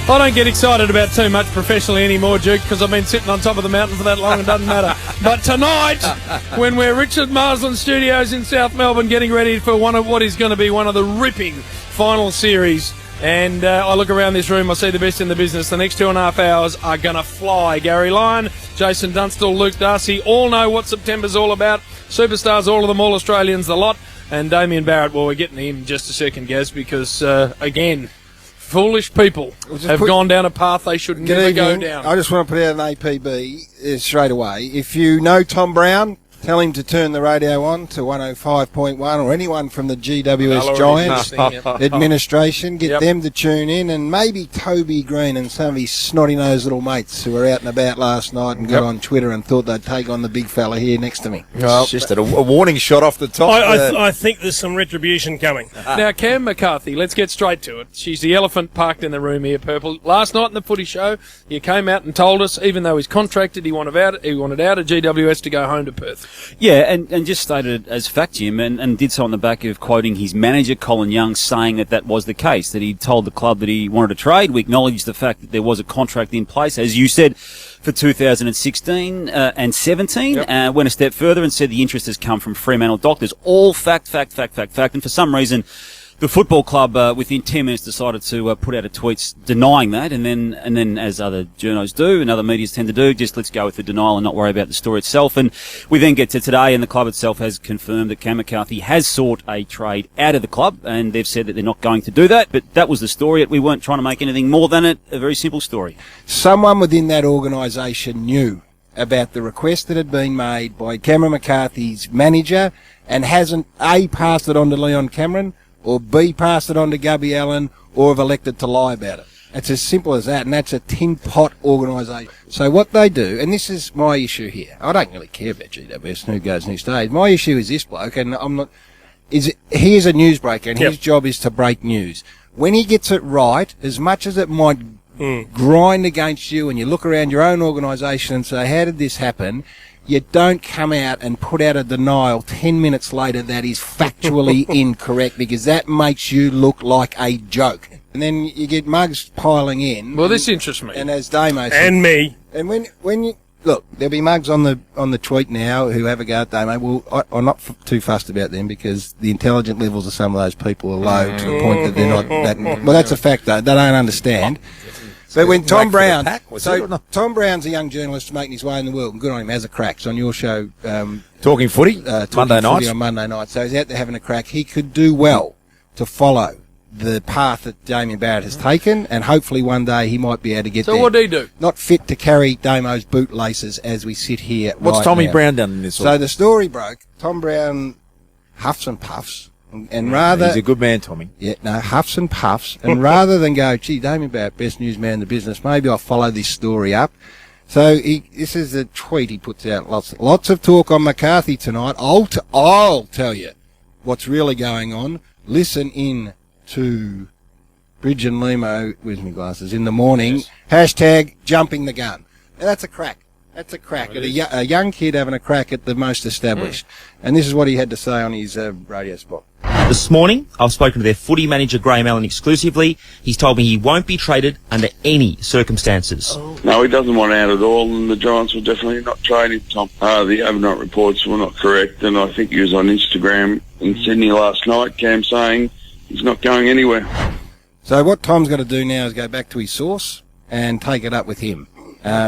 I don't get excited about too much professionally anymore, Duke, because I've been sitting on top of the mountain for that long, it doesn't matter. But tonight, when we're Richard Marsland Studios in South Melbourne getting ready for one of what is going to be one of the ripping final series, and I look around this room, I see the best in the business. The next 2.5 hours are going to fly. Gary Lyon, Jason Dunstall, Luke Darcy, all know what September's all about. Superstars, all of them, all Australians, the lot. And Damien Barrett, well, we're getting him in just a second, Gaz, because, again, foolish people have gone down a path they should never go down. I just want to put out an APB straight away. If you know Tom Brown, tell him to turn the radio on to 105.1, or anyone from the GWS Giants administration, get them to tune in, and maybe Toby Green and some of his snotty-nosed little mates who were out and about last night and got on Twitter and thought they'd take on the big fella here next to me. Well, it's just a warning shot off the top. I think there's some retribution coming. Now, Cam McCarthy, let's get straight to it. She's the elephant parked in the room here, Purple. Last night in the footy show, you came out and told us, even though he's contracted, he wanted out of GWS to go home to Perth. Yeah, and just stated it as fact, Jim, and did so on the back of quoting his manager, Colin Young, saying that was the case, that he told the club that he wanted to trade. We acknowledged the fact that there was a contract in place, as you said, for 2016 and 17. Went a step further and said the interest has come from Fremantle doctors. All fact. And for some reason, the football club, within 10 minutes, decided to put out a tweet denying that, and then, as other journos do and other medias tend to do, just let's go with the denial and not worry about the story itself. And we then get to today, and the club itself has confirmed that Cam McCarthy has sought a trade out of the club, and they've said that they're not going to do that. But that was the story. We weren't trying to make anything more than it. A very simple story. Someone within that organisation knew about the request that had been made by Cameron McCarthy's manager and hasn't A, passed it on to Leon Cameron, or B, passed it on to Gubby Allen, or have elected to lie about it. It's as simple as that, and that's a tin pot organisation. So what they do, and this is my issue here, I don't really care about GWS and who goes and who stays. My issue is this bloke, and he is a newsbreaker, and his job is to break news. When he gets it right, as much as it might grind against you, and you look around your own organisation and say, how did this happen? You don't come out and put out a denial 10 minutes later that is factually incorrect, because that makes you look like a joke. And then you get mugs piling in. Well, this interests me. And as Damo said, and me. And when you look, there'll be mugs on the tweet now who have a go at Damo. Well, I'm not too fussed about them, because the intelligent levels of some of those people are low to the point that they're not that. Well, that's a fact, though. They don't understand. But when Tom Brown, Tom Brown's a young journalist making his way in the world, and good on him, has a crack. So on your show, Talking Footy, Monday night. On Monday night. So he's out there having a crack. He could do well to follow the path that Damien Barrett has taken, and hopefully one day he might be able to get there. So what did he do? Not fit to carry Damo's bootlaces as we sit here. What's Tommy Brown done in this? So the story broke. Tom Brown huffs and puffs. And rather, he's a good man, Tommy. Yeah, no, huffs and puffs. And rather than go, gee, Damien Barrett, best newsman in the business, maybe I'll follow this story up. So this is a tweet he puts out. Lots of talk on McCarthy tonight. I'll tell you what's really going on. Listen in to Bridge and Limo, where's my glasses, in the morning. Yes. Hashtag jumping the gun. Now, that's a crack. That's a crack at a young kid having a crack at the most established. And this is what he had to say on his radio spot. This morning, I've spoken to their footy manager, Graham Allen, exclusively. He's told me he won't be traded under any circumstances. No, he doesn't want out at all, and the Giants will definitely not trade him, Tom. The overnight reports were not correct, and I think he was on Instagram in Sydney last night, Cam, saying he's not going anywhere. So what Tom's got to do now is go back to his source and take it up with him,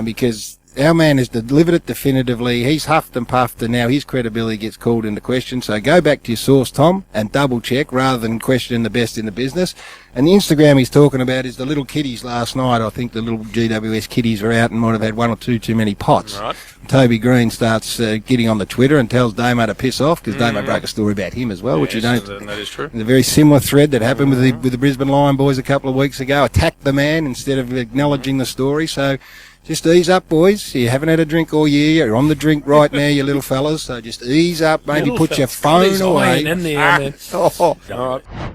because our man has delivered it definitively. He's huffed and puffed, and now his credibility gets called into question. So go back to your source, Tom, and double check rather than questioning the best in the business. And the Instagram he's talking about is the little kiddies last night. I think the little GWS kiddies were out and might have had one or two too many pots. Right. Toby Green starts getting on the Twitter and tells Damo to piss off, because Damo broke a story about him as well, which you don't. That is true. A very similar thread that happened with the Brisbane Lion boys a couple of weeks ago. Attacked the man instead of acknowledging the story. So just ease up, boys. You haven't had a drink all year. You're on the drink right now, you little fellas. So just ease up. Maybe put your phone away. All right.